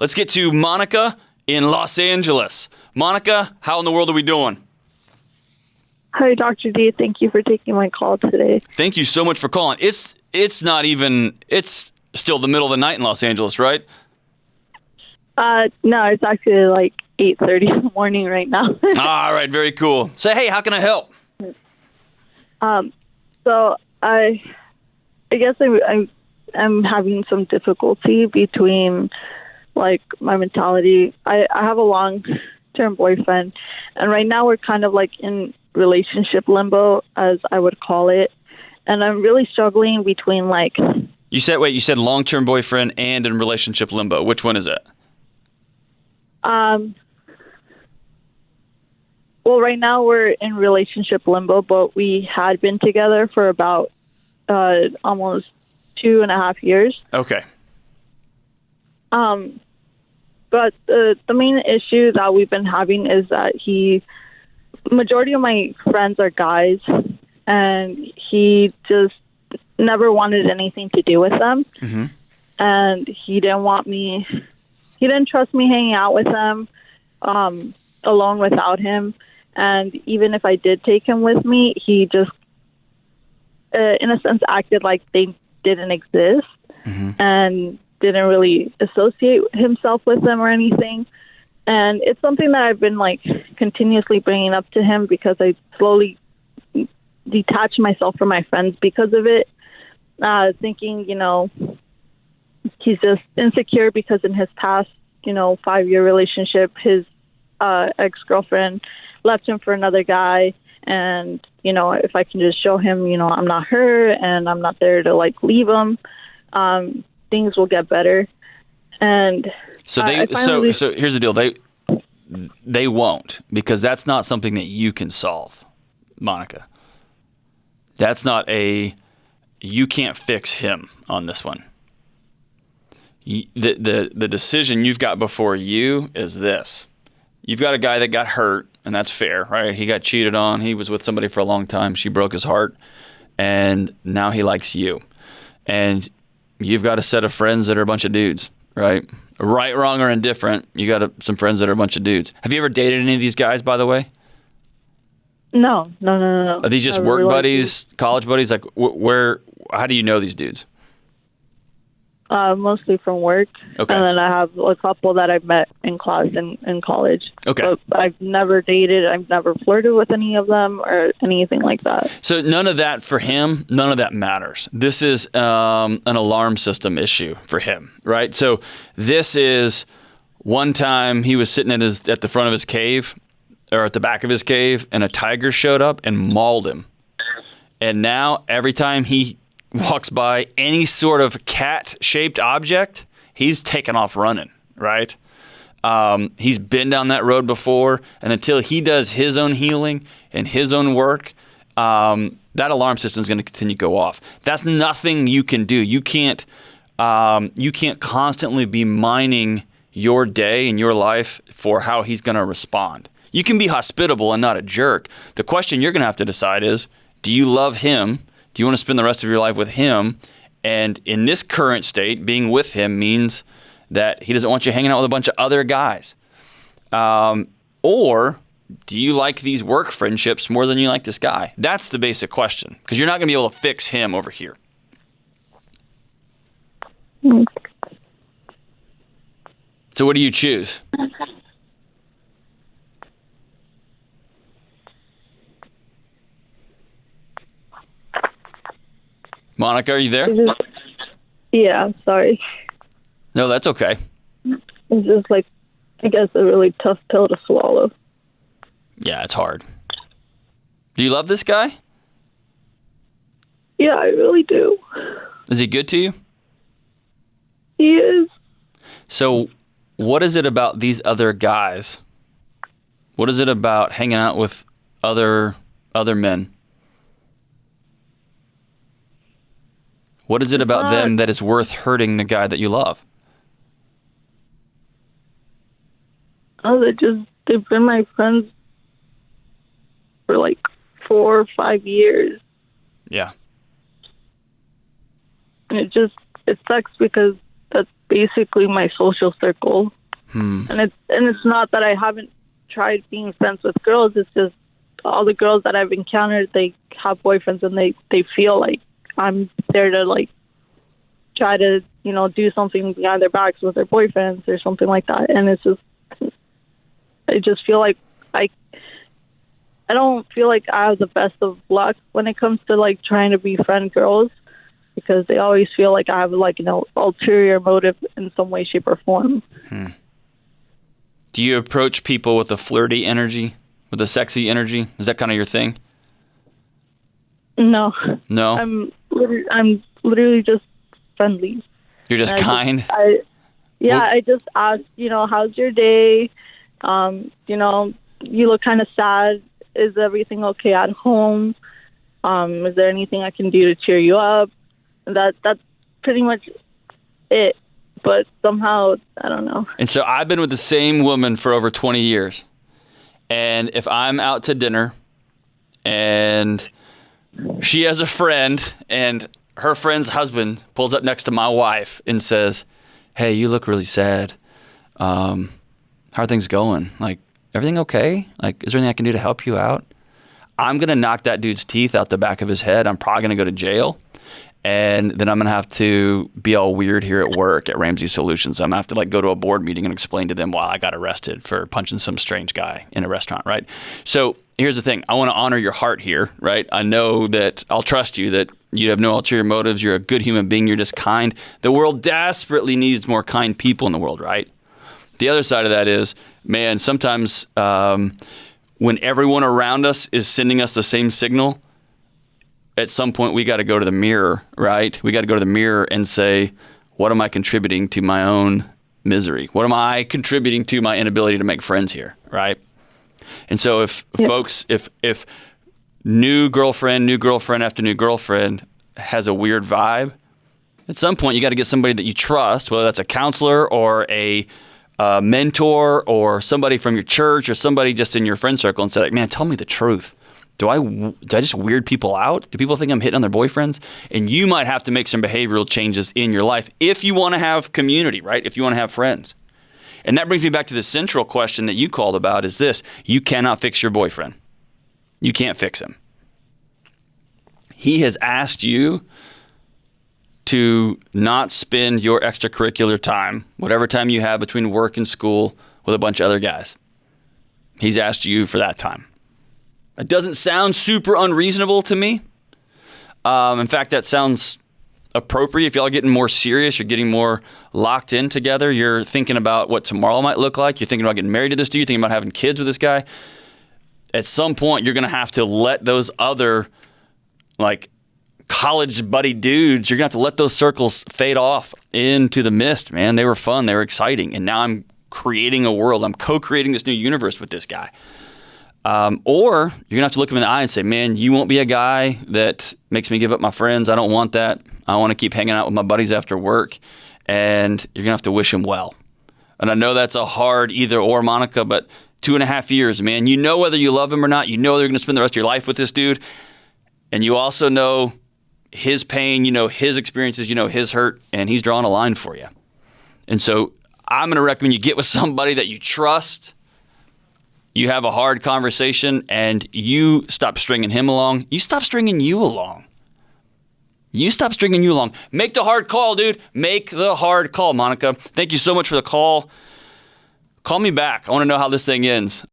Let's get to Monica in Los Angeles. Monica, how in the world are we doing? Hi, Dr. D. Thank you for taking my call today. Thank you so much for calling. It's still the middle of the night in Los Angeles, right? No, it's actually like 8:30 in the morning right now. All right, very cool. So, hey, how can I help? So I guess I'm having some difficulty between like my mentality. I have a long-term boyfriend, and right now we're kind of like in relationship limbo, as I would call it, and I'm really struggling between like. You said long-term boyfriend and in relationship limbo. Which one is it? Well, right now we're in relationship limbo, but we had been together for about almost 2.5 years. Okay. But the main issue that we've been having is that majority of my friends are guys, and he just never wanted anything to do with them. Mm-hmm. And he didn't trust me hanging out with them alone without him. And even if I did take him with me, he just, in a sense, acted like they didn't exist. Mm-hmm. And didn't really associate himself with them or anything. And it's something that I've been like continuously bringing up to him, because I slowly detach myself from my friends because of it, thinking, he's just insecure because in his past, 5-year relationship, his ex-girlfriend left him for another guy. And, if I can just show him, I'm not her and I'm not there to like leave him, things will get better. And so here's the deal. They won't, because that's not something that you can solve, Monica. That's not you can't fix him on this one. The decision you've got before you is this. You've got a guy that got hurt, and that's fair, right? He got cheated on. He was with somebody for a long time. She broke his heart, and now he likes you. And you've got a set of friends that are a bunch of dudes, right? Right, wrong, or indifferent. You got some friends that are a bunch of dudes. Have you ever dated any of these guys, by the way? No. Are these just work buddies, college buddies? Like, how do you know these dudes? Mostly from work. Okay. And then I have a couple that I've met in class in college. Okay. But I've never dated. I've never flirted with any of them or anything like that. So none of that for him, none of that matters. This is an alarm system issue for him, right? So this is one time he was sitting at the front of his cave, or at the back of his cave, and a tiger showed up and mauled him. And now every time he walks by any sort of cat-shaped object, he's taken off running, right? He's been down that road before, and until he does his own healing and his own work, that alarm system is going to continue to go off. That's nothing you can do. You can't constantly be mining your day and your life for how he's going to respond. You can be hospitable and not a jerk. The question you're going to have to decide is, do you love him? Do you want to spend the rest of your life with him? And in this current state, being with him means that he doesn't want you hanging out with a bunch of other guys. Or do you like these work friendships more than you like this guy? That's the basic question, because you're not going to be able to fix him over here. So what do you choose? Monica, are you there? Yeah, sorry. No, that's okay. It's just like, I guess, a really tough pill to swallow. Yeah, it's hard. Do you love this guy? Yeah, I really do. Is he good to you? He is. So what is it about these other guys? What is it about hanging out with other men? What is it about them that is worth hurting the guy that you love? Oh, they've been my friends for like 4 or 5 years. Yeah. And it sucks because that's basically my social circle. And it's not that I haven't tried being friends with girls. It's just all the girls that I've encountered, they have boyfriends, and they feel like I'm there to like try to, you know, do something behind their backs with their boyfriends or something like that. And it's just, I just feel like I don't feel like I have the best of luck when it comes to like trying to befriend girls, because they always feel like I have like an ulterior motive in some way, shape, or form. Do you approach people with a flirty energy, with a sexy energy? Is that kind of your thing? No. No? I'm literally just friendly. You're just kind? I just ask, you know, how's your day? You know, you look kind of sad. Is everything okay at home? Is there anything I can do to cheer you up? That's pretty much it. But somehow, I don't know. And so I've been with the same woman for over 20 years. And if I'm out to dinner and she has a friend and her friend's husband pulls up next to my wife and says, hey, you look really sad. How are things going? Like, everything okay? Like, is there anything I can do to help you out? I'm going to knock that dude's teeth out the back of his head. I'm probably going to go to jail. And then I'm going to have to be all weird here at work at Ramsey Solutions. I'm going to have to like go to a board meeting and explain to them why I got arrested for punching some strange guy in a restaurant, right? So here's the thing. I want to honor your heart here, right? I know that I'll trust you, that you have no ulterior motives. You're a good human being. You're just kind. The world desperately needs more kind people in the world, right? The other side of that is, man, sometimes when everyone around us is sending us the same signal, at some point we got to go to the mirror, right? We got to go to the mirror and say, what am I contributing to my own misery? What am I contributing to my inability to make friends here, right? And so if folks, if new girlfriend after new girlfriend has a weird vibe, at some point you got to get somebody that you trust, whether that's a counselor or a mentor or somebody from your church or somebody just in your friend circle, and say like, man, tell me the truth. Do I just weird people out? Do people think I'm hitting on their boyfriends? And you might have to make some behavioral changes in your life if you want to have community, right? If you want to have friends. And that brings me back to the central question that you called about is this. You cannot fix your boyfriend. You can't fix him. He has asked you to not spend your extracurricular time, whatever time you have between work and school, with a bunch of other guys. He's asked you for that time. It doesn't sound super unreasonable to me. In fact, that sounds appropriate. If y'all are getting more serious, you're getting more locked in together, you're thinking about what tomorrow might look like, you're thinking about getting married to this dude, you're thinking about having kids with this guy. At some point, you're going to have to let those other, like, college buddy dudes, you're going to have to let those circles fade off into the mist, man. They were fun. They were exciting. And now I'm creating a world. I'm co-creating this new universe with this guy. Or you're going to have to look him in the eye and say, man, you won't be a guy that makes me give up my friends. I don't want that. I want to keep hanging out with my buddies after work. And you're going to have to wish him well. And I know that's a hard either or, Monica, but 2.5 years, man, you know whether you love him or not. You know they're going to spend the rest of your life with this dude. And you also know his pain, you know his experiences, you know his hurt, and he's drawing a line for you. And so I'm going to recommend you get with somebody that you trust. You have a hard conversation, and you stop stringing him along. You stop stringing you along. You stop stringing you along. Make the hard call, dude. Make the hard call, Monica. Thank you so much for the call. Call me back. I want to know how this thing ends.